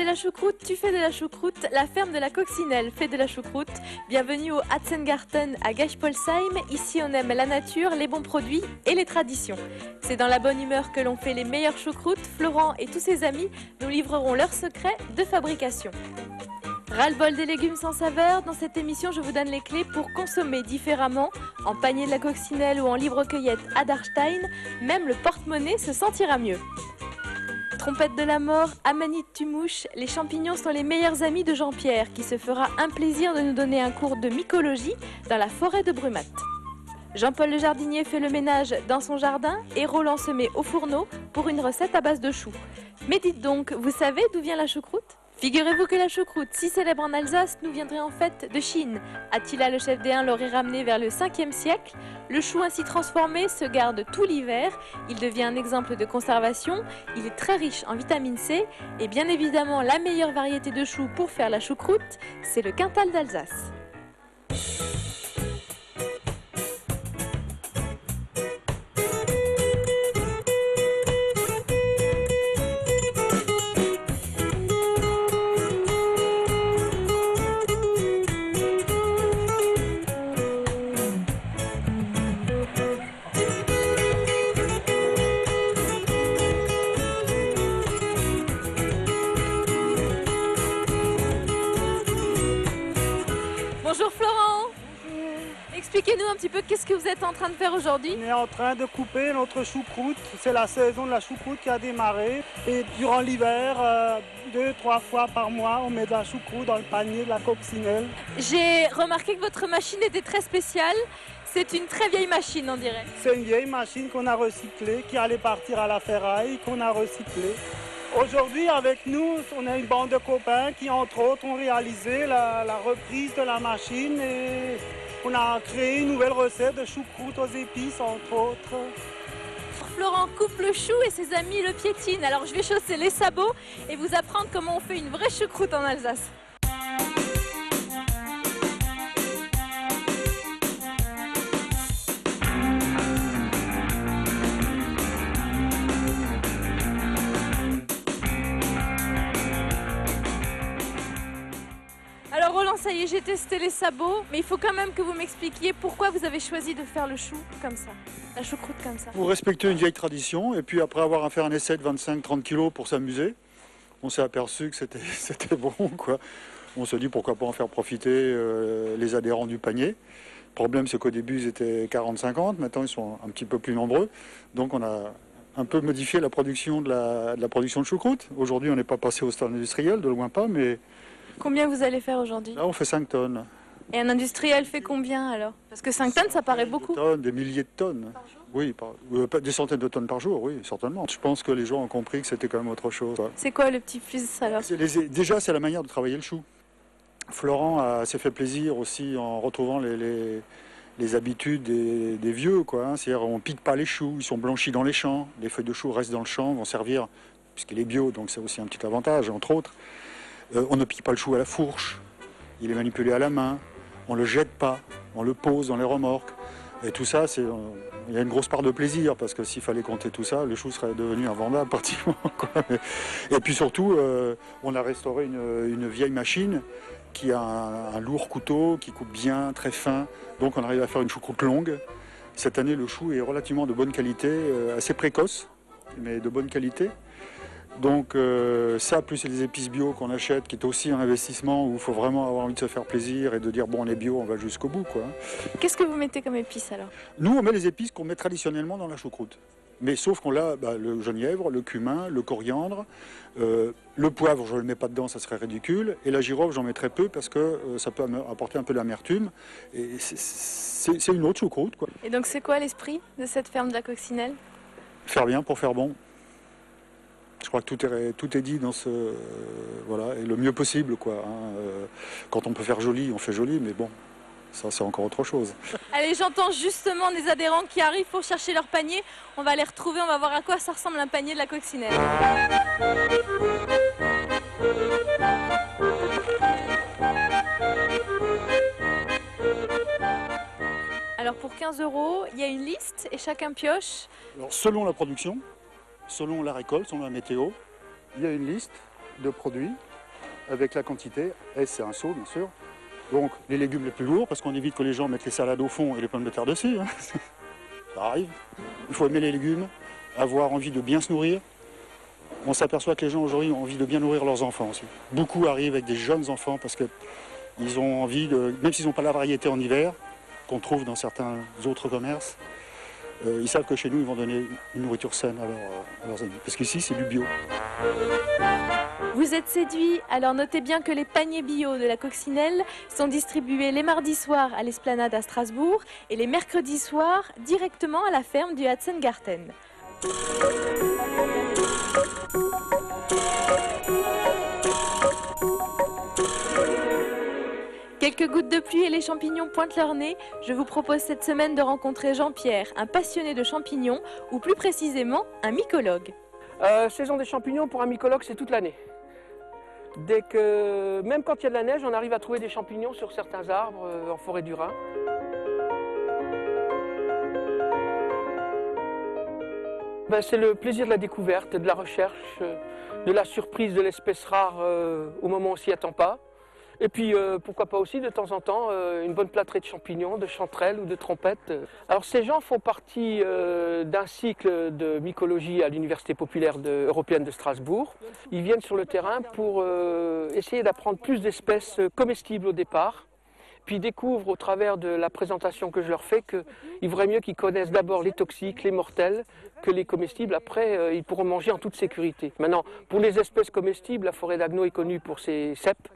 voulez la choucroute? Tu fais de la choucroute. La ferme de la Coccinelle fait de la choucroute. Bienvenue au Hatzengarten à Geispolsheim. Ici, on aime la nature, les bons produits et les traditions. C'est dans la bonne humeur que l'on fait les meilleures choucroutes. Florent et tous ses amis nous livreront leurs secrets de fabrication. Ras-le-bol des légumes sans saveur. Dans cette émission, je vous donne les clés pour consommer différemment. En panier de la Coccinelle ou en libre cueillette à Darstein, même le porte-monnaie se sentira mieux. Trompette de la mort, amanite tumouche, les champignons sont les meilleurs amis de Jean-Pierre qui se fera un plaisir de nous donner un cours de mycologie dans la forêt de Brumath. Jean-Paul le jardinier fait le ménage dans son jardin et Roland se met au fourneau pour une recette à base de choux. Mais dites donc, vous savez d'où vient la choucroute ? Figurez-vous que la choucroute, si célèbre en Alsace, nous viendrait en fait de Chine. Attila le chef des Huns l'aurait ramené vers le 5e siècle. Le chou ainsi transformé se garde tout l'hiver. Il devient un exemple de conservation. Il est très riche en vitamine C. Et bien évidemment, la meilleure variété de chou pour faire la choucroute, c'est le Quintal d'Alsace. Bonjour Florent. Expliquez-nous un petit peu qu'est-ce que vous êtes en train de faire aujourd'hui. On est en train de couper notre choucroute. C'est la saison de la choucroute qui a démarré. Et durant l'hiver, 2-3 fois par mois, on met de la choucroute dans le panier de la Coccinelle. J'ai remarqué que votre machine était très spéciale. C'est une très vieille machine, on dirait. C'est une vieille machine qu'on a recyclée, qui allait partir à la ferraille, qu'on a recyclée. Aujourd'hui, avec nous, on a une bande de copains qui, entre autres, ont réalisé la reprise de la machine et on a créé une nouvelle recette de choucroute aux épices, entre autres. Florent coupe le chou et ses amis le piétinent. Alors je vais chausser les sabots et vous apprendre comment on fait une vraie choucroute en Alsace. Alors Roland, ça y est, j'ai testé les sabots, mais il faut quand même que vous m'expliquiez pourquoi vous avez choisi de faire le chou comme ça, la choucroute comme ça. Pour respecter une vieille tradition, et puis après avoir fait un essai de 25-30 kilos pour s'amuser, on s'est aperçu que c'était bon, quoi. On se dit pourquoi pas en faire profiter les adhérents du panier. Le problème, c'est qu'au début, ils étaient 40-50, maintenant ils sont un petit peu plus nombreux, donc on a un peu modifié la production de la production de choucroute. Aujourd'hui, on n'est pas passé au stade industriel, de loin pas, mais... Combien vous allez faire aujourd'hui? Là, on fait 5 tonnes. Et un industriel fait combien alors? Parce que 5 tonnes, ça paraît beaucoup. Des milliers de tonnes. Par jour? Oui, des centaines de tonnes par jour, oui, certainement. Je pense que les gens ont compris que c'était quand même autre chose. C'est quoi le petit plus alors? Déjà, c'est la manière de travailler le chou. Florent s'est fait plaisir aussi en retrouvant les habitudes des vieux, quoi. Hein. C'est-à-dire, on ne pique pas les choux, ils sont blanchis dans les champs. Les feuilles de chou restent dans le champ, vont servir, puisqu'il est bio, donc c'est aussi un petit avantage, entre autres. On ne pique pas le chou à la fourche, il est manipulé à la main, on ne le jette pas, on le pose dans les remorques. Et tout ça, il y a une grosse part de plaisir, parce que s'il fallait compter tout ça, le chou serait devenu invendable pratiquement, quoi. Et puis surtout, on a restauré une vieille machine qui a un lourd couteau, qui coupe bien, très fin, donc on arrive à faire une choucroute longue. Cette année, le chou est relativement de bonne qualité, assez précoce, mais de bonne qualité. Donc ça, plus les épices bio qu'on achète, qui est aussi un investissement où il faut vraiment avoir envie de se faire plaisir et de dire bon, on est bio, on va jusqu'au bout, quoi. Qu'est-ce que vous mettez comme épices alors? Nous, on met les épices qu'on met traditionnellement dans la choucroute. Mais sauf qu'on a le genièvre, le cumin, le coriandre, le poivre, je ne le mets pas dedans, ça serait ridicule. Et la girofle, j'en mets très peu parce que ça peut apporter un peu d'amertume. Et c'est une autre choucroute, quoi. Et donc c'est quoi l'esprit de cette ferme de la Coccinelle? Faire bien pour faire bon. Je crois que tout est dit dans ce... voilà, et le mieux possible, quoi. Hein. Quand on peut faire joli, on fait joli, mais bon, ça c'est encore autre chose. Allez, j'entends justement des adhérents qui arrivent pour chercher leur panier. On va les retrouver, on va voir à quoi ça ressemble un panier de la Coccinelle. Alors pour 15 €, il y a une liste et chacun pioche. Alors, selon la production, selon la récolte, selon la météo, il y a une liste de produits avec la quantité. S, c'est un seau, bien sûr. Donc, les légumes les plus lourds, parce qu'on évite que les gens mettent les salades au fond et les pommes de terre dessus. Hein. Ça arrive. Il faut aimer les légumes, avoir envie de bien se nourrir. On s'aperçoit que les gens aujourd'hui ont envie de bien nourrir leurs enfants aussi. Beaucoup arrivent avec des jeunes enfants parce qu'ils ont envie de, même s'ils n'ont pas la variété en hiver, qu'on trouve dans certains autres commerces, ils savent que chez nous, ils vont donner une nourriture saine à leurs amis. Parce qu'ici, c'est du bio. Vous êtes séduits? Alors notez bien que les paniers bio de la Coccinelle sont distribués les mardis soirs à l'Esplanade à Strasbourg et les mercredis soirs directement à la ferme du Hatzengarten. Quelques gouttes de pluie et les champignons pointent leur nez. Je vous propose cette semaine de rencontrer Jean-Pierre, un passionné de champignons, ou plus précisément un mycologue. Saison des champignons, pour un mycologue, c'est toute l'année. Même quand il y a de la neige, on arrive à trouver des champignons sur certains arbres en forêt du Rhin. C'est le plaisir de la découverte, de la recherche, de la surprise de l'espèce rare au moment où on s'y attend pas. Et puis, pourquoi pas aussi, de temps en temps, une bonne plâtrée de champignons, de chanterelles ou de trompettes. Alors, ces gens font partie d'un cycle de mycologie à l'Université populaire européenne de Strasbourg. Ils viennent sur le terrain pour essayer d'apprendre plus d'espèces comestibles au départ. Puis ils découvrent au travers de la présentation que je leur fais qu'il vaudrait mieux qu'ils connaissent d'abord les toxiques, les mortels, que les comestibles. Après, ils pourront manger en toute sécurité. Maintenant, pour les espèces comestibles, la forêt d'Agneau est connue pour ses cèpes,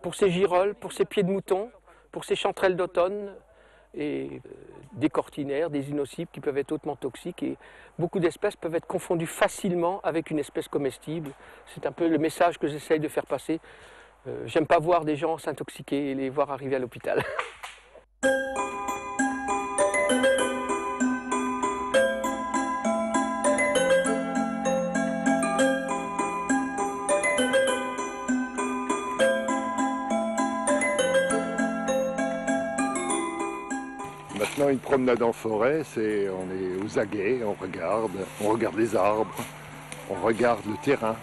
pour ses girolles, pour ses pieds de mouton, pour ses chanterelles d'automne et des cortinaires, des inocipes qui peuvent être hautement toxiques. Et beaucoup d'espèces peuvent être confondues facilement avec une espèce comestible. C'est un peu le message que j'essaye de faire passer. J'aime pas voir des gens s'intoxiquer et les voir arriver à l'hôpital. Maintenant, une promenade en forêt, on est aux aguets, on regarde les arbres, on regarde le terrain.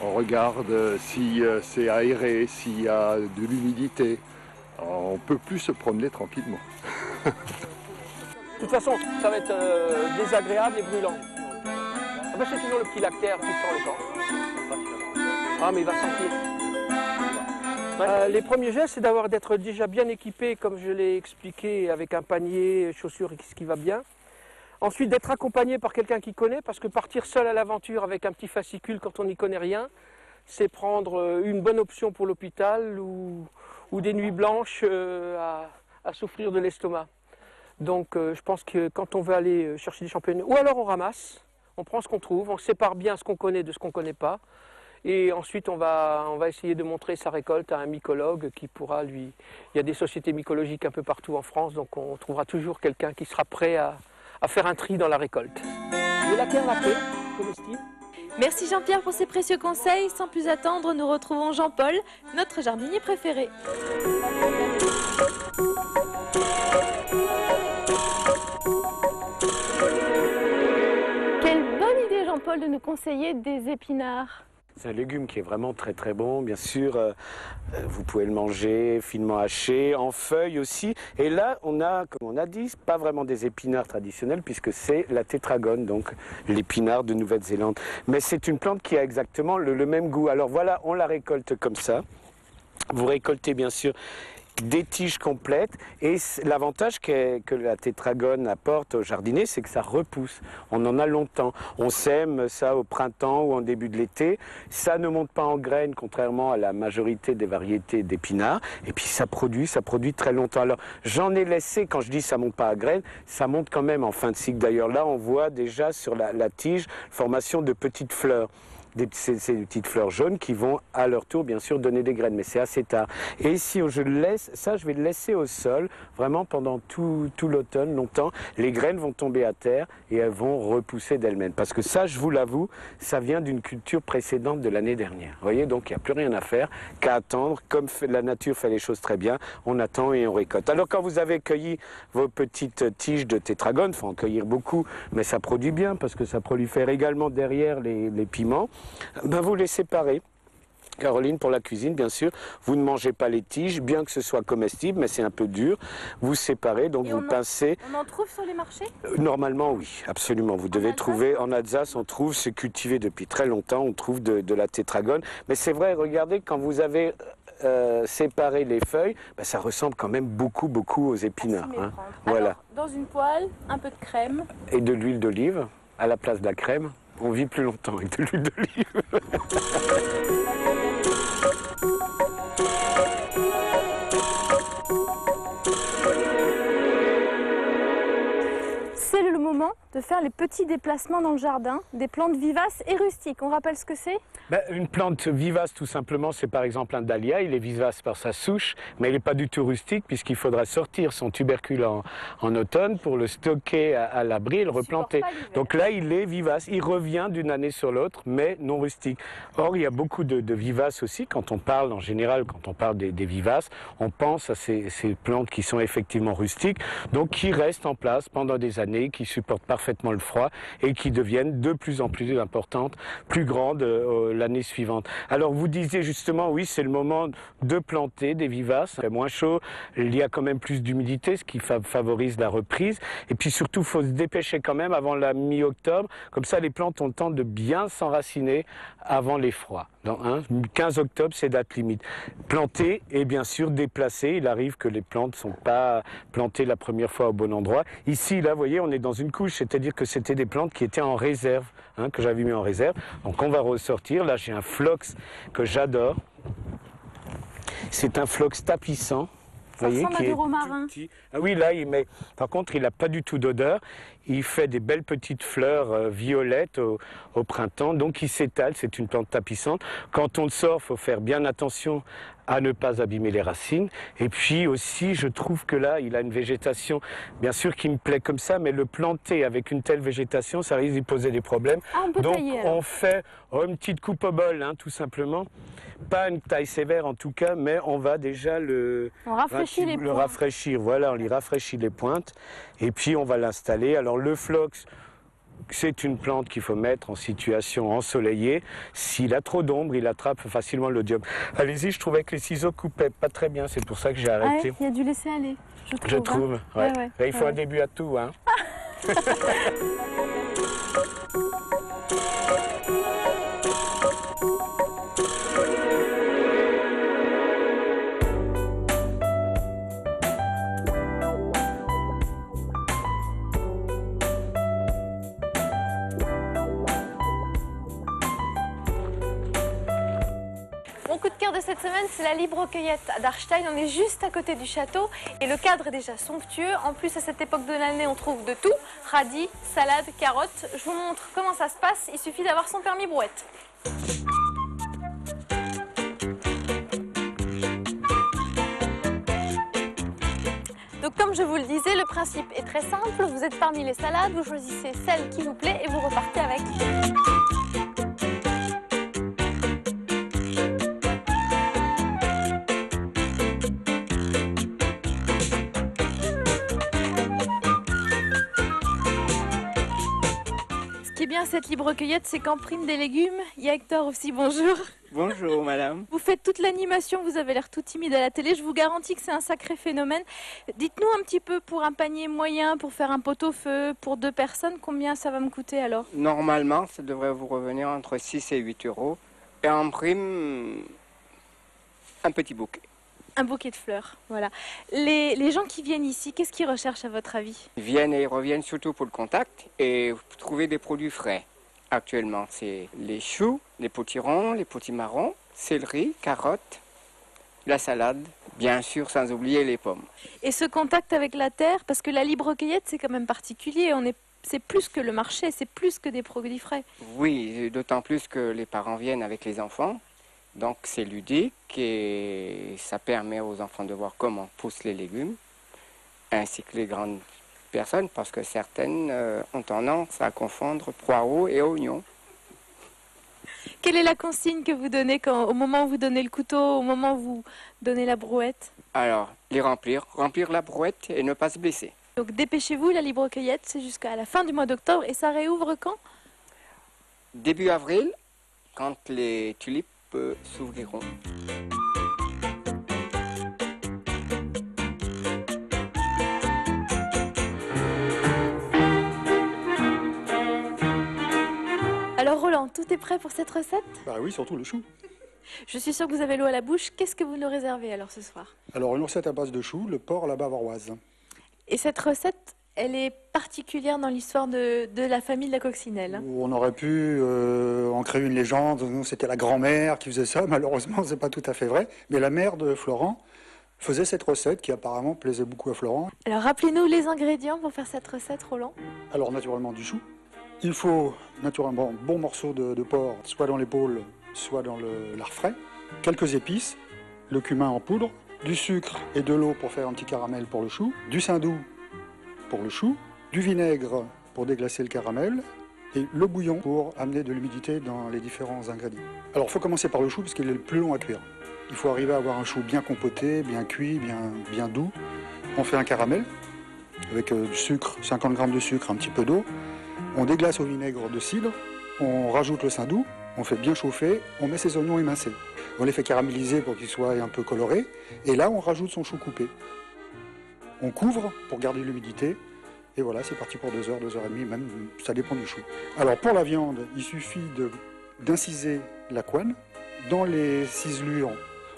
On regarde si c'est aéré, s'il y a de l'humidité. On ne peut plus se promener tranquillement. De toute façon, ça va être désagréable et brûlant. C'est toujours le petit lactaire qui sent le camp. Ah, mais il va sentir. Les premiers gestes, c'est d'être déjà bien équipé, comme je l'ai expliqué, avec un panier, chaussures, ce qui va bien. Ensuite, d'être accompagné par quelqu'un qui connaît, parce que partir seul à l'aventure avec un petit fascicule quand on n'y connaît rien, c'est prendre une bonne option pour l'hôpital ou des nuits blanches à souffrir de l'estomac. Donc je pense que quand on veut aller chercher des champignons, ou alors on ramasse, on prend ce qu'on trouve, on sépare bien ce qu'on connaît de ce qu'on ne connaît pas, et ensuite on va essayer de montrer sa récolte à un mycologue qui pourra lui... Il y a des sociétés mycologiques un peu partout en France, donc on trouvera toujours quelqu'un qui sera prêt à faire un tri dans la récolte. Le lactaire lacté, comestible. Merci Jean-Pierre pour ces précieux conseils. Sans plus attendre, nous retrouvons Jean-Paul, notre jardinier préféré. Quelle bonne idée Jean-Paul de nous conseiller des épinards. C'est un légume qui est vraiment très très bon, bien sûr, vous pouvez le manger finement haché, en feuilles aussi. Et là, on a, comme on a dit, pas vraiment des épinards traditionnels puisque c'est la tétragone, donc l'épinard de Nouvelle-Zélande. Mais c'est une plante qui a exactement le même goût. Alors voilà, on la récolte comme ça. Vous récoltez bien sûr des tiges complètes et l'avantage que la tétragone apporte au jardinier, c'est que ça repousse. On en a longtemps. On sème ça au printemps ou en début de l'été. Ça ne monte pas en graines, contrairement à la majorité des variétés d'épinards. Et puis ça produit très longtemps. Alors j'en ai laissé, quand je dis ça monte pas à graines, ça monte quand même en fin de cycle. D'ailleurs là, on voit déjà sur la tige formation de petites fleurs. Ces petites fleurs jaunes qui vont à leur tour bien sûr donner des graines, mais c'est assez tard. Et si je le laisse, ça je vais le laisser au sol vraiment pendant tout l'automne, longtemps. Les graines vont tomber à terre et elles vont repousser d'elles-mêmes. Parce que ça, je vous l'avoue, ça vient d'une culture précédente de l'année dernière. Vous voyez, donc il n'y a plus rien à faire qu'à attendre. Comme la nature fait les choses très bien, on attend et on récolte. Alors quand vous avez cueilli vos petites tiges de tétragone, il faut en cueillir beaucoup, mais ça produit bien parce que ça prolifère également derrière les piments. Ben vous les séparez Caroline, pour la cuisine, bien sûr, vous ne mangez pas les tiges, bien que ce soit comestible, mais c'est un peu dur. Vous séparez, donc vous pincez. On en trouve sur les marchés? Normalement, oui, absolument. Vous devez trouver, en Alsace, on trouve, c'est cultivé depuis très longtemps, on trouve de la tétragone. Mais c'est vrai, regardez, quand vous avez séparé les feuilles, ben, ça ressemble quand même beaucoup aux épinards. Hein. Voilà. Alors, dans une poêle, un peu de crème. Et de l'huile d'olive, à la place de la crème. On vit plus longtemps avec de l'huile d'olive. C'est le moment de faire les petits déplacements dans le jardin, des plantes vivaces et rustiques. On rappelle ce que c'est? Une plante vivace, tout simplement, c'est par exemple un dahlia. Il est vivace par sa souche, mais il n'est pas du tout rustique puisqu'il faudra sortir son tubercule en automne pour le stocker à l'abri et le replanter. Donc là, il est vivace. Il revient d'une année sur l'autre, mais non rustique. Or, il y a beaucoup de vivaces aussi. Quand on parle, en général, quand on parle des vivaces, on pense à ces plantes qui sont effectivement rustiques, donc qui restent en place pendant des années, qui supportent parfaitement le froid et qui deviennent de plus en plus importantes, plus grandes l'année suivante. Alors vous disiez justement, oui, c'est le moment de planter des vivaces. Il fait moins chaud, il y a quand même plus d'humidité, ce qui favorise la reprise. Et puis surtout, il faut se dépêcher quand même avant la mi-octobre. Comme ça, les plantes ont le temps de bien s'enraciner avant les froids. Donc, 15 octobre, c'est date limite. Planter et bien sûr déplacer. Il arrive que les plantes ne sont pas plantées la première fois au bon endroit. Ici, là, vous voyez, on est dans une couche, c'est-à-dire que c'était des plantes qui étaient en réserve, que j'avais mis en réserve. Donc on va ressortir. Là, j'ai un phlox que j'adore. C'est un phlox tapissant. Ça ressemble à du romarin. Ah oui, là, par contre, il n'a pas du tout d'odeur. Il fait des belles petites fleurs violettes au printemps, donc il s'étale, c'est une plante tapissante. Quand on le sort, il faut faire bien attention à ne pas abîmer les racines. Et puis aussi, je trouve que là, il a une végétation, bien sûr, qui me plaît comme ça, mais le planter avec une telle végétation, ça risque d'y poser des problèmes. Ah, on peut donc tailler, on fait une petite coupe au bol, tout simplement. Pas une taille sévère en tout cas, mais on va déjà le rafraîchir. Voilà, on lui rafraîchit les pointes et puis on va l'installer. Alors le phlox, c'est une plante qu'il faut mettre en situation ensoleillée. S'il a trop d'ombre, il attrape facilement l'odium. Allez-y, je trouvais que les ciseaux coupaient pas très bien, c'est pour ça que j'ai arrêté. Il y a dû laisser aller, je trouve. Ouais. Ouais. Il faut un début à tout. Mon coup de cœur de cette semaine, c'est la Libre-Cueillette à Dachstein. On est juste à côté du château et le cadre est déjà somptueux. En plus, à cette époque de l'année, on trouve de tout. Radis, salades, carottes. Je vous montre comment ça se passe. Il suffit d'avoir son permis brouette. Donc comme je vous le disais, le principe est très simple. Vous êtes parmi les salades, vous choisissez celle qui vous plaît et vous repartez avec. Ce qui est bien cette Libre-Cueillette, c'est qu'en prime des légumes, il y a Hector aussi, bonjour. Bonjour madame. Vous faites toute l'animation, vous avez l'air tout timide à la télé, je vous garantis que c'est un sacré phénomène. Dites-nous un petit peu, pour un panier moyen, pour faire un pot-au-feu, pour 2 personnes, combien ça va me coûter alors? Normalement, ça devrait vous revenir entre 6 et 8 euros. Et en prime, un petit bouquet. Un bouquet de fleurs, voilà. Les gens qui viennent ici, qu'est-ce qu'ils recherchent à votre avis? Ils viennent et ils reviennent surtout pour le contact et trouver des produits frais. Actuellement, c'est les choux, les potirons, les potimarrons, céleri, carottes, la salade, bien sûr sans oublier les pommes. Et ce contact avec la terre, parce que la Libre-Cueillette, c'est quand même particulier, c'est plus que le marché, c'est plus que des produits frais. Oui, d'autant plus que les parents viennent avec les enfants. Donc c'est ludique et ça permet aux enfants de voir comment poussent les légumes, ainsi que les grandes personnes, parce que certaines ont tendance à confondre poireaux et oignons. Quelle est la consigne que vous donnez au moment où vous donnez le couteau, au moment où vous donnez la brouette? Alors, les remplir la brouette et ne pas se blesser. Donc dépêchez-vous, la Libre-Cueillette, c'est jusqu'à la fin du mois d'octobre et ça réouvre quand? Début avril, quand les tulipes s'ouvriront. Alors Roland, tout est prêt pour cette recette? Bah oui, surtout le chou. Je suis sûre que vous avez l'eau à la bouche. Qu'est-ce que vous nous réservez alors ce soir? Alors une recette à base de chou, le porc à la bavaroise. Et cette recette, elle est particulière dans l'histoire de la famille de la coccinelle, hein. On aurait pu en créer une légende, nous c'était la grand-mère qui faisait ça, malheureusement c'est pas tout à fait vrai. Mais la mère de Florent faisait cette recette qui apparemment plaisait beaucoup à Florent. Alors rappelez-nous les ingrédients pour faire cette recette, Roland. Alors naturellement du chou. Il faut naturellement un bon morceau de porc, soit dans l'épaule, soit dans lard frais, quelques épices, le cumin en poudre, du sucre et de l'eau pour faire un petit caramel pour le chou, du saindoux pour le chou, du vinaigre pour déglacer le caramel et le bouillon pour amener de l'humidité dans les différents ingrédients. Alors il faut commencer par le chou parce qu'il est le plus long à cuire. Il faut arriver à avoir un chou bien compoté, bien cuit, bien doux. On fait un caramel avec du sucre, 50 g de sucre, un petit peu d'eau. On déglace au vinaigre de cidre, on rajoute le saindoux, on fait bien chauffer, on met ses oignons émincés. On les fait caraméliser pour qu'ils soient un peu colorés, et là on rajoute son chou coupé. On couvre pour garder l'humidité, et voilà, c'est parti pour 2 heures, 2 heures et demie, même, ça dépend du chou. Alors pour la viande, il suffit d'inciser la couenne. Dans les ciselures,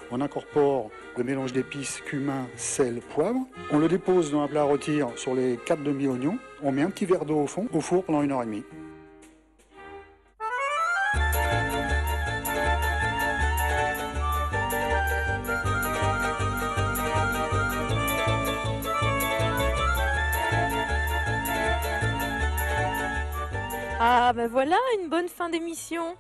on incorpore le mélange d'épices, cumin, sel, poivre. On le dépose dans un plat à rôtir sur les 4 demi-oignons. On met un petit verre d'eau au fond, au four pendant 1 heure et demie. Ah ben voilà, une bonne fin d'émission,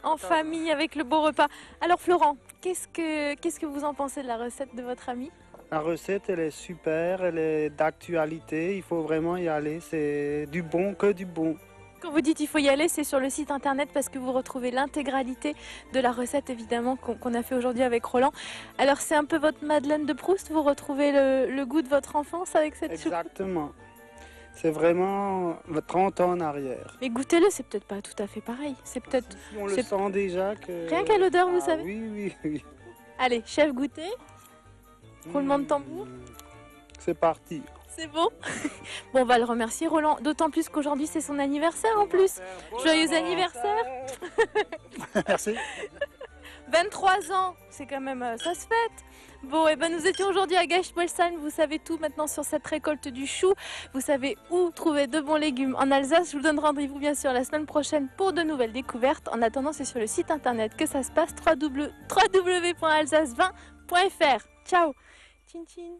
en famille avec le beau repas. Alors Florent, qu'est-ce que vous en pensez de la recette de votre ami? La recette, elle est super, elle est d'actualité, il faut vraiment y aller, c'est du bon que du bon. Quand vous dites il faut y aller, c'est sur le site internet parce que vous retrouvez l'intégralité de la recette évidemment qu'on a fait aujourd'hui avec Roland. Alors c'est un peu votre Madeleine de Proust, vous retrouvez le goût de votre enfance avec cette choucroute? Exactement. C'est vraiment 30 ans en arrière. Mais goûtez-le, c'est peut-être pas tout à fait pareil. C'est peut-être... On le sent déjà que... Rien qu'à l'odeur, vous savez? Oui. Allez, chef, goûtez. Roulement de tambour. C'est parti. C'est bon. Bon, on va le remercier, Roland. D'autant plus qu'aujourd'hui, c'est son anniversaire en plus. Joyeux anniversaire. Merci. 23 ans, c'est quand même... ça se fête. Bon, et ben nous étions aujourd'hui à Geispolsheim. Vous savez tout maintenant sur cette récolte du chou. Vous savez où trouver de bons légumes en Alsace. Je vous donne rendez-vous bien sûr la semaine prochaine pour de nouvelles découvertes. En attendant, c'est sur le site internet que ça se passe, www.alsace20.fr. Ciao. Tchin tchin.